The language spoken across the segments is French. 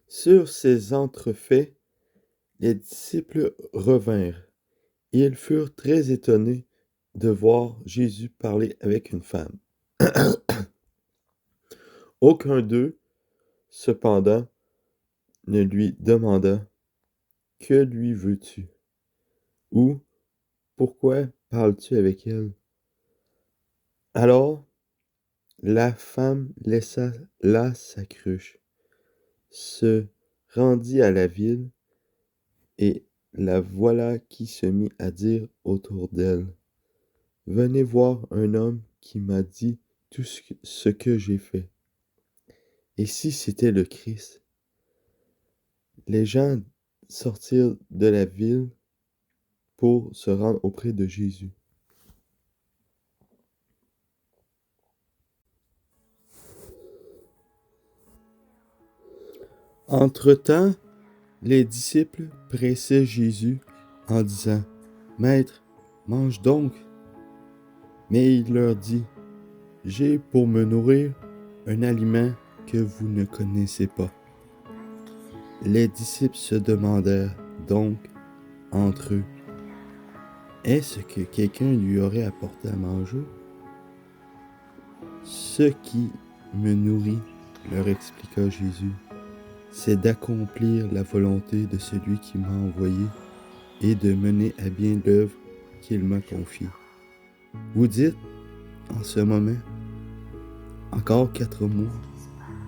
Sur ces entrefaits, les disciples revinrent, et ils furent très étonnés de voir Jésus parler avec une femme. Aucun d'eux, cependant, ne lui demanda: Que lui veux-tu? Ou pourquoi parles-tu avec elle? Alors la femme laissa là sa cruche, se rendit à la ville, et la voilà qui se mit à dire autour d'elle: Venez voir un homme qui m'a dit tout ce que j'ai fait. Et si c'était le Christ? Les gens sortirent de la ville pour se rendre auprès de Jésus. Entre-temps, les disciples pressaient Jésus en disant: Maître, mange donc. Mais il leur dit: J'ai pour me nourrir un aliment que vous ne connaissez pas. Les disciples se demandèrent donc entre eux: Est-ce que quelqu'un lui aurait apporté à manger? Ce qui me nourrit, leur expliqua Jésus, c'est d'accomplir la volonté de celui qui m'a envoyé et de mener à bien l'œuvre qu'il m'a confiée. Vous dites, en ce moment, encore 4 mois,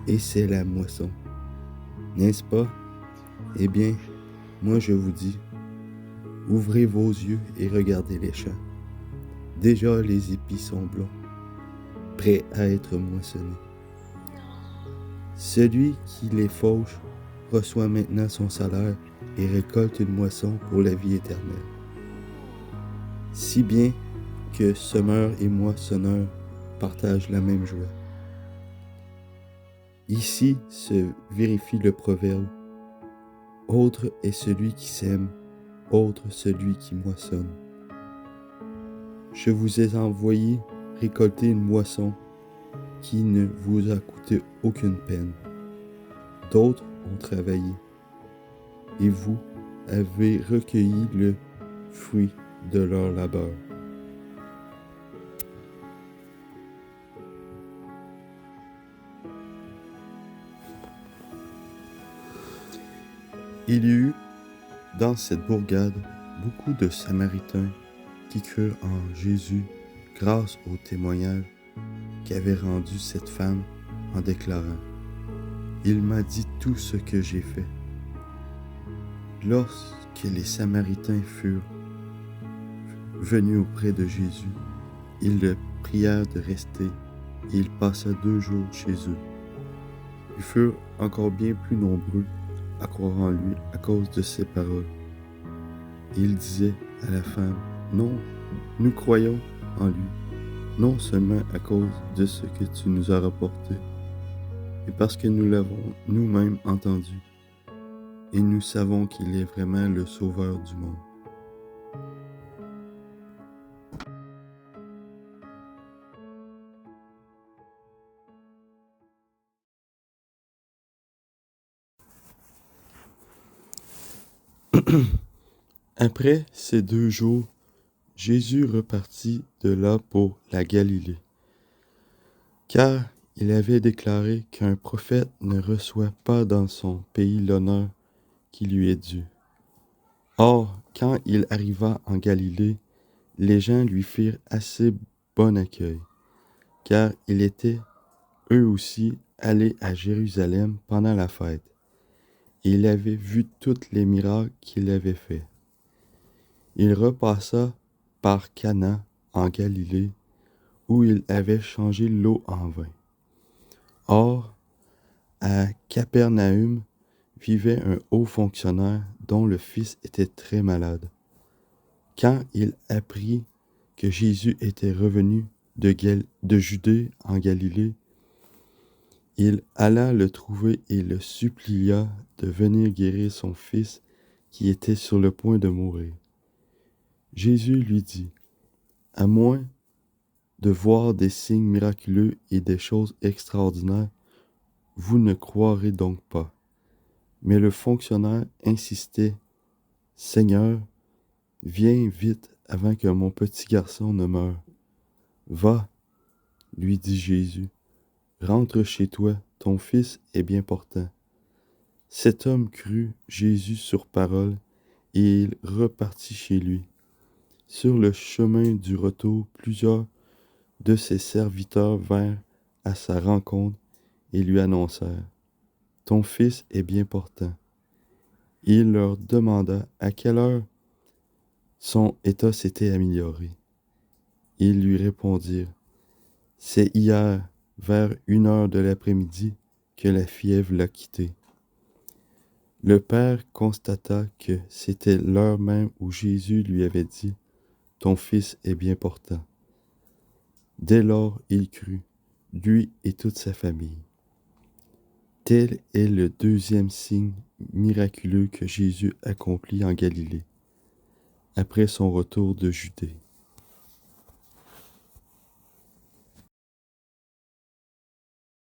et c'est la moisson. N'est-ce pas? Eh bien, moi je vous dis, ouvrez vos yeux et regardez les champs. Déjà les épis sont blonds, prêts à être moissonnés. Celui qui les fauche reçoit maintenant son salaire et récolte une moisson pour la vie éternelle. Si bien que semeur et moissonneur partagent la même joie. Ici se vérifie le proverbe: autre est celui qui sème, autre celui qui moissonne. Je vous ai envoyé récolter une moisson qui ne vous a coûté aucune peine. D'autres ont travaillé, et vous avez recueilli le fruit de leur labeur. Il y eut dans cette bourgade beaucoup de Samaritains qui crurent en Jésus grâce au témoignage qu'avait rendu cette femme en déclarant: Il m'a dit tout ce que j'ai fait. Lorsque les Samaritains furent venus auprès de Jésus, ils le prièrent de rester, et il passa 2 jours chez eux. Ils furent encore bien plus nombreux à croire en lui à cause de ses paroles. Et il disait à la femme: Non, nous croyons en lui, non seulement à cause de ce que tu nous as rapporté, mais parce que nous l'avons nous-mêmes entendu, et nous savons qu'il est vraiment le Sauveur du monde. Après ces 2 jours, Jésus repartit de là pour la Galilée, car il avait déclaré qu'un prophète ne reçoit pas dans son pays l'honneur qui lui est dû. Or, quand il arriva en Galilée, les gens lui firent assez bon accueil, car il était, eux aussi, allés à Jérusalem pendant la fête, et il avait vu tous les miracles qu'il avait faits. Il repassa par Cana en Galilée, où il avait changé l'eau en vin. Or, à Capernaüm vivait un haut fonctionnaire dont le fils était très malade. Quand il apprit que Jésus était revenu de Judée en Galilée, il alla le trouver et le supplia de venir guérir son fils qui était sur le point de mourir. Jésus lui dit: À moins de voir des signes miraculeux et des choses extraordinaires, vous ne croirez donc pas. Mais le fonctionnaire insistait. Seigneur, viens vite avant que mon petit garçon ne meure. Va, lui dit Jésus, rentre chez toi, ton fils est bien portant. Cet homme crut Jésus sur parole, et il repartit chez lui. Sur le chemin du retour, plusieurs de ses serviteurs vinrent à sa rencontre et lui annoncèrent: Ton fils est bien portant. Il leur demanda à quelle heure son état s'était amélioré. Ils lui répondirent: C'est hier, vers 1 heure de l'après-midi, que la fièvre l'a quitté. Le père constata que c'était l'heure même où Jésus lui avait dit: Ton fils est bien portant. Dès lors, il crut, lui et toute sa famille. Tel est le deuxième signe miraculeux que Jésus accomplit en Galilée, après son retour de Judée.